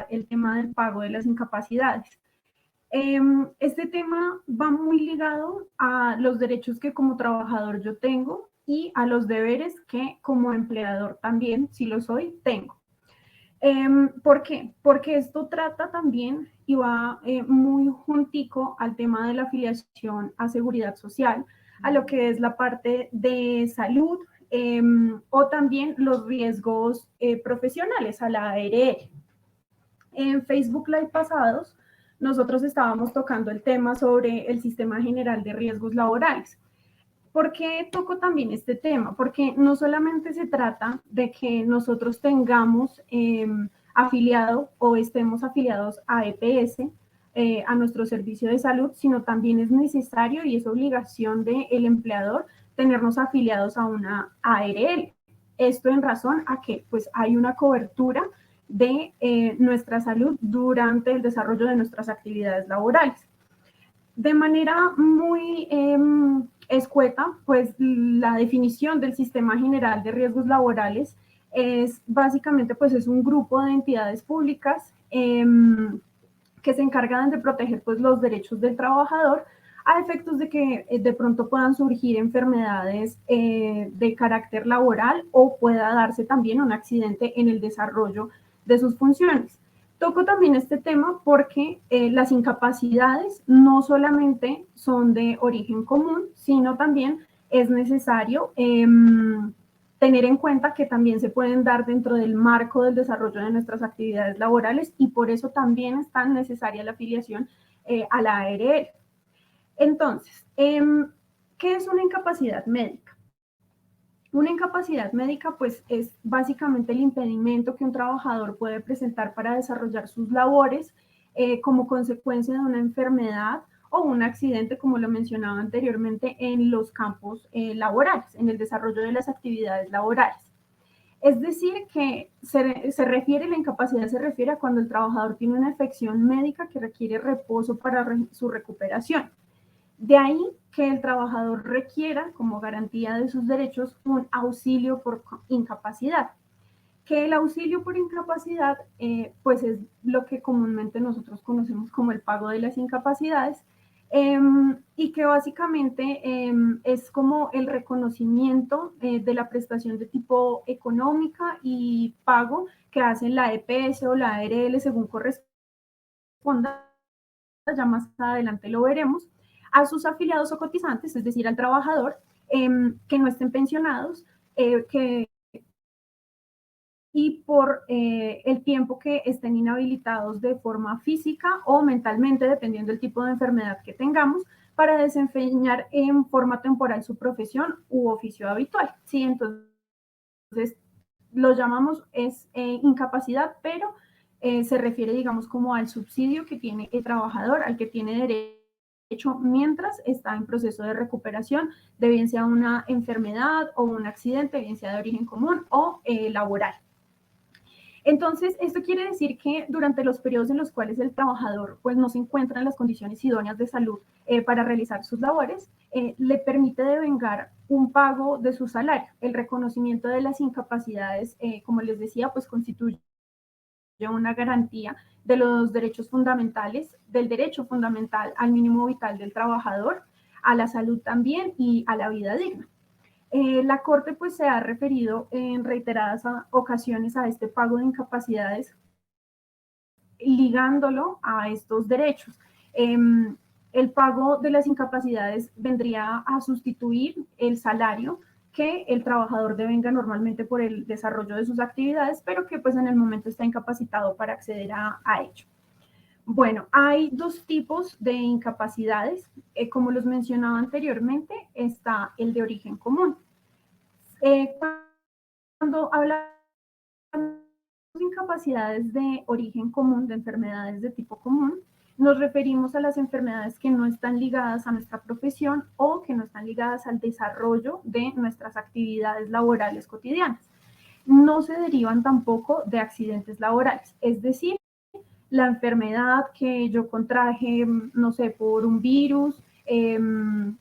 tratar el tema del pago de las incapacidades. Este tema va muy ligado a los derechos que como trabajador yo tengo y a los deberes que como empleador también, si lo soy, tengo. ¿Por qué? Porque esto trata también y va muy juntico al tema de la afiliación a seguridad social, a lo que es la parte de salud o también los riesgos profesionales, a la ARL. En Facebook Live pasados, nosotros estábamos tocando el tema sobre el Sistema General de Riesgos Laborales. ¿Por qué toco también este tema? Porque no solamente se trata de que nosotros tengamos afiliado o estemos afiliados a EPS, a nuestro servicio de salud, sino también es necesario y es obligación del empleador tenernos afiliados a una ARL. Esto en razón a que pues, hay una cobertura de nuestra salud durante el desarrollo de nuestras actividades laborales. De manera muy escueta, pues la definición del Sistema General de Riesgos Laborales es básicamente pues es un grupo de entidades públicas que se encargan de proteger pues los derechos del trabajador a efectos de que de pronto puedan surgir enfermedades de carácter laboral o pueda darse también un accidente en el desarrollo de sus funciones. Toco también este tema porque las incapacidades no solamente son de origen común, sino también es necesario tener en cuenta que también se pueden dar dentro del marco del desarrollo de nuestras actividades laborales y por eso también es tan necesaria la afiliación a la ARL. Entonces, ¿qué es una incapacidad médica? Una incapacidad médica, pues, es básicamente el impedimento que un trabajador puede presentar para desarrollar sus labores como consecuencia de una enfermedad o un accidente, como lo mencionaba anteriormente, en los campos laborales, en el desarrollo de las actividades laborales. Es decir, que la incapacidad se refiere a cuando el trabajador tiene una afección médica que requiere reposo para su recuperación. De ahí que el trabajador requiera, como garantía de sus derechos, un auxilio por incapacidad. Que el auxilio por incapacidad, pues es lo que comúnmente nosotros conocemos como el pago de las incapacidades, y que básicamente es como el reconocimiento de la prestación de tipo económica y pago que hacen la EPS o la ARL según corresponda, ya más adelante lo veremos, a sus afiliados o cotizantes, es decir, al trabajador, que no estén pensionados, que y por el tiempo que estén inhabilitados de forma física o mentalmente, dependiendo del tipo de enfermedad que tengamos, para desempeñar en forma temporal su profesión u oficio habitual. ¿Sí? Entonces, lo llamamos incapacidad, pero se refiere, digamos, como al subsidio que tiene el trabajador, al que tiene derecho mientras está en proceso de recuperación, de bien sea una enfermedad o un accidente, bien sea de origen común o laboral. Entonces, esto quiere decir que durante los periodos en los cuales el trabajador pues, no se encuentra en las condiciones idóneas de salud para realizar sus labores, le permite devengar un pago de su salario. El reconocimiento de las incapacidades, como les decía, pues constituye una garantía de los derechos fundamentales, del derecho fundamental al mínimo vital del trabajador, a la salud también y a la vida digna. La Corte pues, se ha referido en reiteradas ocasiones a este pago de incapacidades ligándolo a estos derechos. El pago de las incapacidades vendría a sustituir el salario que el trabajador devenga normalmente por el desarrollo de sus actividades, pero que pues en el momento está incapacitado para acceder a ello. Bueno, hay dos tipos de incapacidades. Como los mencionaba anteriormente, está el de origen común. Cuando hablamos de incapacidades de origen común, de enfermedades de tipo común, nos referimos a las enfermedades que no están ligadas a nuestra profesión o que no están ligadas al desarrollo de nuestras actividades laborales cotidianas. No se derivan tampoco de accidentes laborales, es decir, la enfermedad que yo contraje, no sé, por un virus,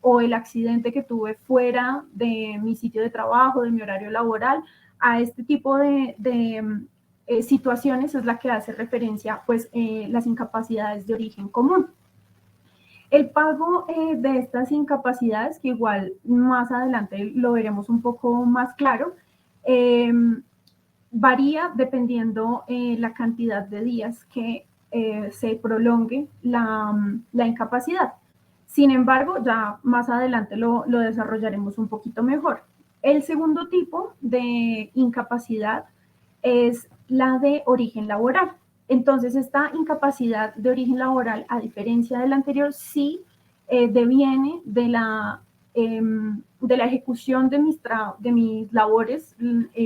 o el accidente que tuve fuera de mi sitio de trabajo, de mi horario laboral, a este tipo de situaciones es la que hace referencia pues las incapacidades de origen común. El pago de estas incapacidades, que igual más adelante lo veremos un poco más claro, varía dependiendo la cantidad de días que se prolongue la incapacidad. Sin embargo, ya más adelante lo desarrollaremos un poquito mejor. El segundo tipo de incapacidad es la de origen laboral. Entonces, esta incapacidad de origen laboral, a diferencia de la anterior, sí deviene de la ejecución de mis labores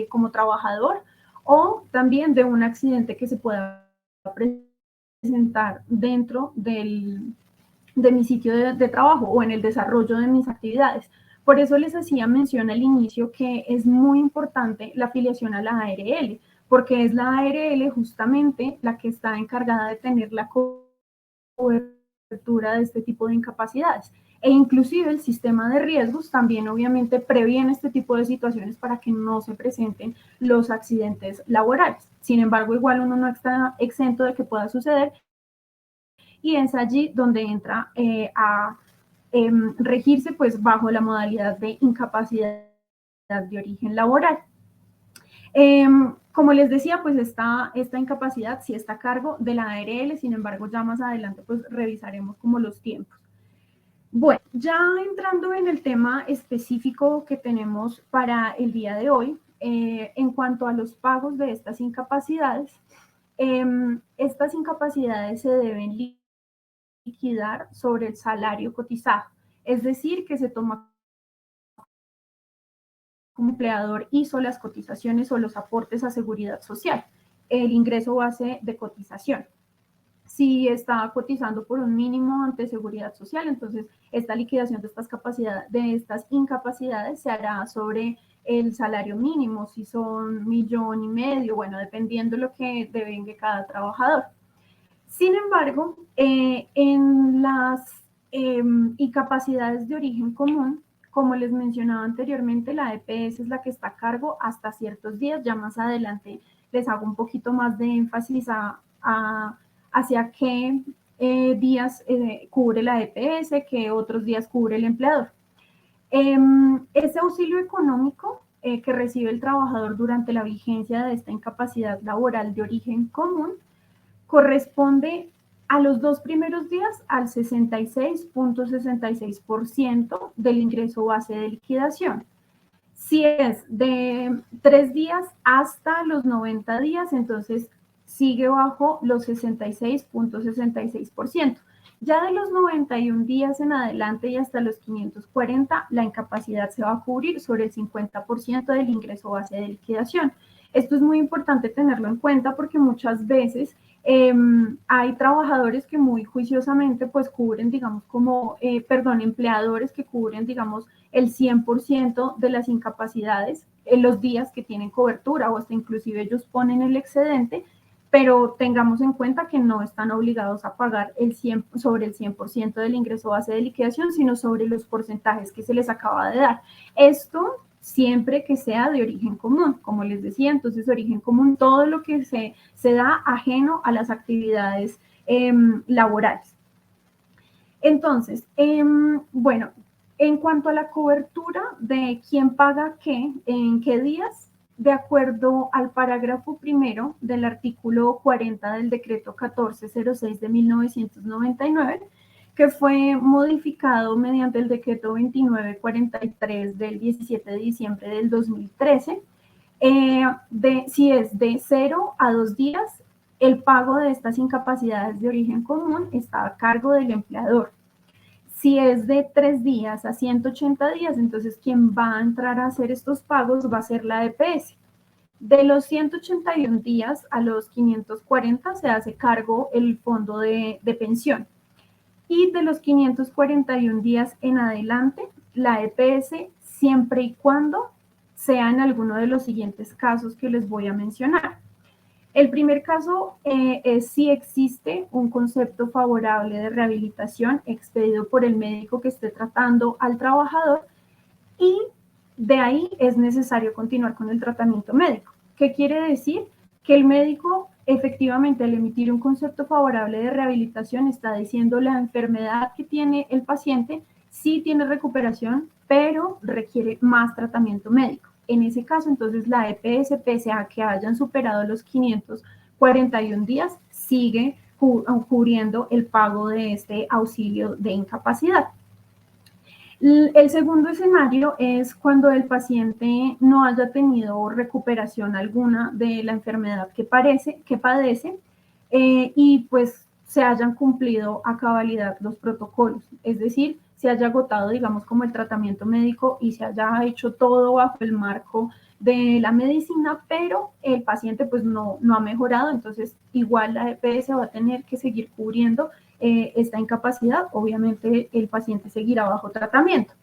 como trabajador, o también de un accidente que se pueda presentar dentro de mi sitio de trabajo o en el desarrollo de mis actividades. Por eso les hacía mención al inicio que es muy importante la afiliación a la ARL, porque es la ARL justamente la que está encargada de tener la cobertura de este tipo de incapacidades. E inclusive el sistema de riesgos también obviamente previene este tipo de situaciones para que no se presenten los accidentes laborales. Sin embargo, igual uno no está exento de que pueda suceder, y es allí donde entra a regirse pues bajo la modalidad de incapacidad de origen laboral. Como les decía, pues esta incapacidad sí está a cargo de la ARL, sin embargo, ya más adelante pues revisaremos como los tiempos. Bueno, ya entrando en el tema específico que tenemos para el día de hoy, en cuanto a los pagos de estas incapacidades se deben liquidar sobre el salario cotizado, es decir, que se toma como empleador hizo las cotizaciones o los aportes a seguridad social, el ingreso base de cotización. Si está cotizando por un mínimo ante seguridad social, entonces esta liquidación de estas incapacidades se hará sobre el salario mínimo, si son 1,5 millones, bueno, dependiendo lo que devengue cada trabajador. Sin embargo, en las incapacidades de origen común, como les mencionaba anteriormente, la EPS es la que está a cargo hasta ciertos días. Ya más adelante les hago un poquito más de énfasis hacia qué días cubre la EPS, qué otros días cubre el empleador. Ese auxilio económico que recibe el trabajador durante la vigencia de esta incapacidad laboral de origen común corresponde a los 2 primeros días al 66.66% del ingreso base de liquidación. Si es de 3 días hasta los 90 días, entonces sigue bajo los 66.66%. Ya de los 91 días en adelante y hasta los 540, la incapacidad se va a cubrir sobre el 50% del ingreso base de liquidación. Esto es muy importante tenerlo en cuenta porque muchas veces hay trabajadores que muy juiciosamente pues cubren, digamos, empleadores que cubren, digamos, el 100% de las incapacidades en los días que tienen cobertura, o hasta inclusive ellos ponen el excedente, pero tengamos en cuenta que no están obligados a pagar sobre el 100% del ingreso base de liquidación, sino sobre los porcentajes que se les acaba de dar. Esto siempre que sea de origen común, como les decía. Entonces, origen común, todo lo que se da ajeno a las actividades laborales. Entonces, bueno, en cuanto a la cobertura de quién paga qué, en qué días, de acuerdo al parágrafo primero del artículo 40 del decreto 1406 de 1999, que fue modificado mediante el decreto 2943 del 17 de diciembre del 2013, si es de 0 a 2 días, el pago de estas incapacidades de origen común está a cargo del empleador. Si es de 3 días a 180 días, entonces quien va a entrar a hacer estos pagos va a ser la EPS. De los 181 días a los 540 se hace cargo el fondo de pensión. Y de los 541 días en adelante, la EPS, siempre y cuando sea en alguno de los siguientes casos que les voy a mencionar. El primer caso es si existe un concepto favorable de rehabilitación expedido por el médico que esté tratando al trabajador, y de ahí es necesario continuar con el tratamiento médico. ¿Qué quiere decir? que el médico efectivamente al emitir un concepto favorable de rehabilitación está diciendo la enfermedad que tiene el paciente sí tiene recuperación, pero requiere más tratamiento médico. En ese caso, entonces, la EPS, pese a que hayan superado los 541 días, sigue cubriendo el pago de este auxilio de incapacidad. El segundo escenario es cuando el paciente no haya tenido recuperación alguna de la enfermedad que padece y pues se hayan cumplido a cabalidad los protocolos, es decir, se haya agotado, digamos, como el tratamiento médico y se haya hecho todo bajo el marco de la medicina, pero el paciente pues no ha mejorado, entonces igual la EPS va a tener que seguir cubriendo esta incapacidad. Obviamente el paciente seguirá bajo tratamiento.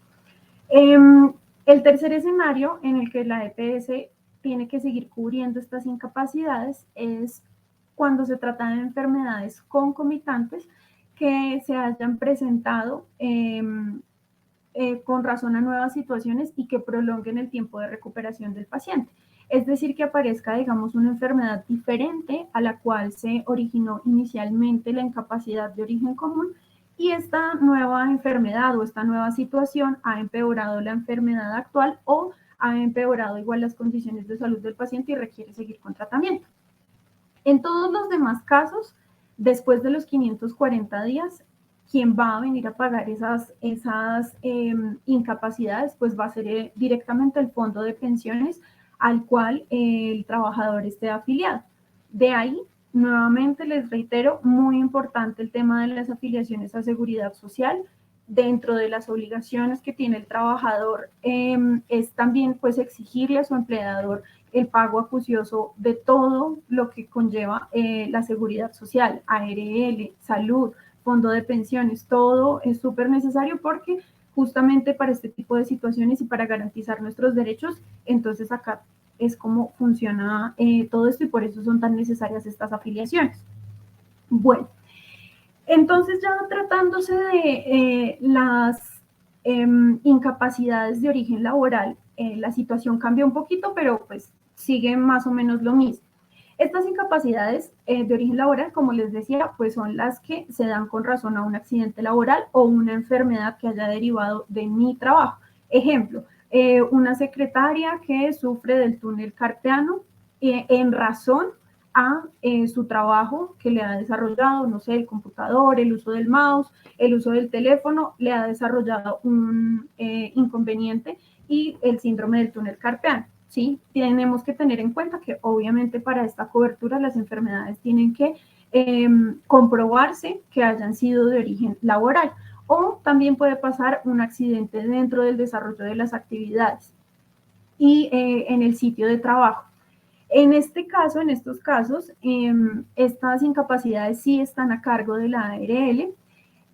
El tercer escenario en el que la EPS tiene que seguir cubriendo estas incapacidades es cuando se trata de enfermedades concomitantes que se hayan presentado con razón a nuevas situaciones y que prolonguen el tiempo de recuperación del paciente. Es decir, que aparezca, digamos, una enfermedad diferente a la cual se originó inicialmente la incapacidad de origen común y esta nueva enfermedad o esta nueva situación ha empeorado la enfermedad actual o ha empeorado igual las condiciones de salud del paciente y requiere seguir con tratamiento. En todos los demás casos, después de los 540 días, quien va a venir a pagar esas incapacidades, pues va a ser directamente el fondo de pensiones al cual el trabajador esté afiliado. De ahí, nuevamente les reitero, muy importante el tema de las afiliaciones a seguridad social. Dentro de las obligaciones que tiene el trabajador es también pues exigirle a su empleador el pago acucioso de todo lo que conlleva la seguridad social, ARL, salud, fondo de pensiones, todo es súper necesario porque justamente para este tipo de situaciones y para garantizar nuestros derechos, entonces acá es como funciona todo esto y por eso son tan necesarias estas afiliaciones. Bueno, entonces ya tratándose de las incapacidades de origen laboral, la situación cambia un poquito, pero pues sigue más o menos lo mismo. Estas incapacidades de origen laboral, como les decía, pues son las que se dan con razón a un accidente laboral o una enfermedad que haya derivado de mi trabajo. Ejemplo, una secretaria que sufre del túnel carpiano en razón a su trabajo que le ha desarrollado, no sé, el computador, el uso del mouse, el uso del teléfono, le ha desarrollado un inconveniente y el síndrome del túnel carpiano. ¿Sí? Tenemos que tener en cuenta que obviamente para esta cobertura las enfermedades tienen que comprobarse que hayan sido de origen laboral o también puede pasar un accidente dentro del desarrollo de las actividades y en el sitio de trabajo. En este caso, en estos casos, estas incapacidades sí están a cargo de la ARL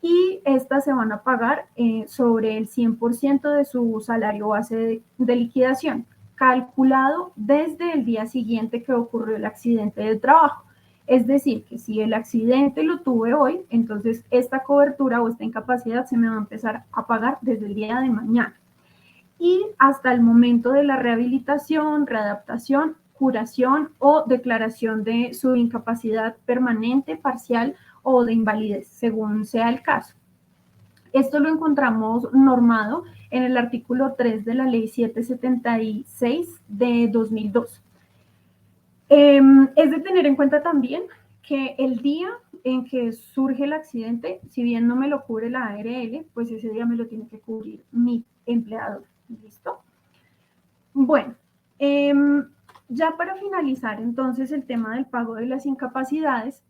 y estas se van a pagar sobre el 100% de su salario base de liquidación, calculado desde el día siguiente que ocurrió el accidente de trabajo. Es decir, que si el accidente lo tuve hoy, entonces esta cobertura o esta incapacidad se me va a empezar a pagar desde el día de mañana. Y hasta el momento de la rehabilitación, readaptación, curación o declaración de su incapacidad permanente, parcial o de invalidez, según sea el caso. Esto lo encontramos normado en el artículo 3 de la Ley 776 de 2002. Es de tener en cuenta también que el día en que surge el accidente, si bien no me lo cubre la ARL, pues ese día me lo tiene que cubrir mi empleador. ¿Listo? Bueno, ya para finalizar entonces el tema del pago de las incapacidades,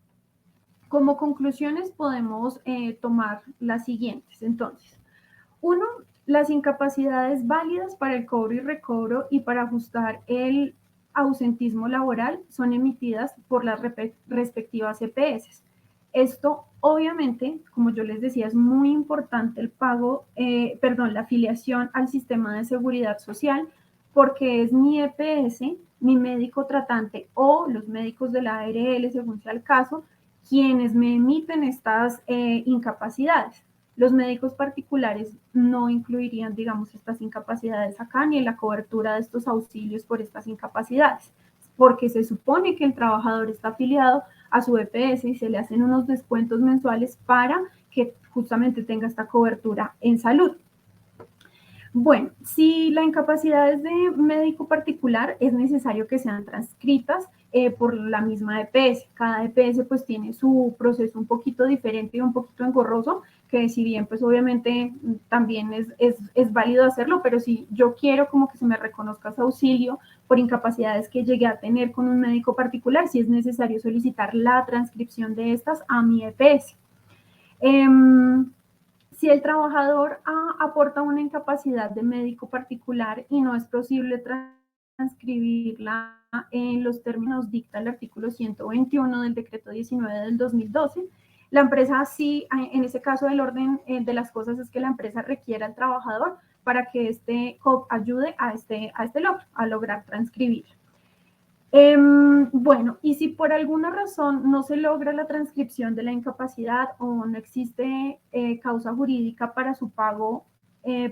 como conclusiones podemos tomar las siguientes. Entonces, uno, las incapacidades válidas para el cobro y recobro y para ajustar el ausentismo laboral son emitidas por las respectivas EPS. Esto, obviamente, como yo les decía, es muy importante el pago, la afiliación al sistema de seguridad social, porque es mi EPS, mi médico tratante o los médicos de la ARL, según sea el caso, quienes me emiten estas incapacidades. Los médicos particulares no incluirían, digamos, estas incapacidades acá ni en la cobertura de estos auxilios por estas incapacidades. porque se supone que el trabajador está afiliado a su EPS y se le hacen unos descuentos mensuales para que justamente tenga esta cobertura en salud. Bueno, si la incapacidad es de médico particular, es necesario que sean transcritas por la misma EPS. Cada EPS pues tiene su proceso un poquito diferente y un poquito engorroso, que si bien pues obviamente también es válido hacerlo, pero si yo quiero como que se me reconozca ese auxilio por incapacidades que llegué a tener con un médico particular, sí es necesario solicitar la transcripción de estas a mi EPS. Si el trabajador aporta una incapacidad de médico particular y no es posible transcribirla en los términos dicta el artículo 121 del decreto 19 del 2012, la empresa sí, en ese caso el orden de las cosas es que la empresa requiera al trabajador para que este COP ayude a este logro, a lograr transcribir. Bueno, y si por alguna razón no se logra la transcripción de la incapacidad o no existe causa jurídica para su pago,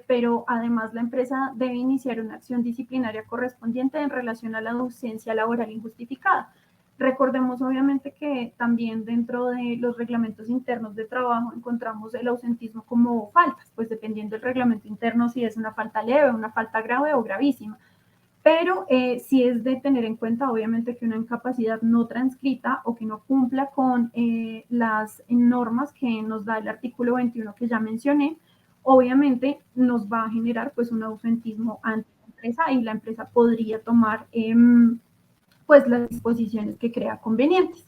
pero además la empresa debe iniciar una acción disciplinaria correspondiente en relación a la ausencia laboral injustificada. Recordemos obviamente que también dentro de los reglamentos internos de trabajo encontramos el ausentismo como faltas, pues dependiendo del reglamento interno si es una falta leve, una falta grave o gravísima. Pero sí es de tener en cuenta, obviamente, que una incapacidad no transcrita o que no cumpla con las normas que nos da el artículo 21 que ya mencioné, obviamente nos va a generar pues un ausentismo ante la empresa y la empresa podría tomar pues las disposiciones que crea convenientes.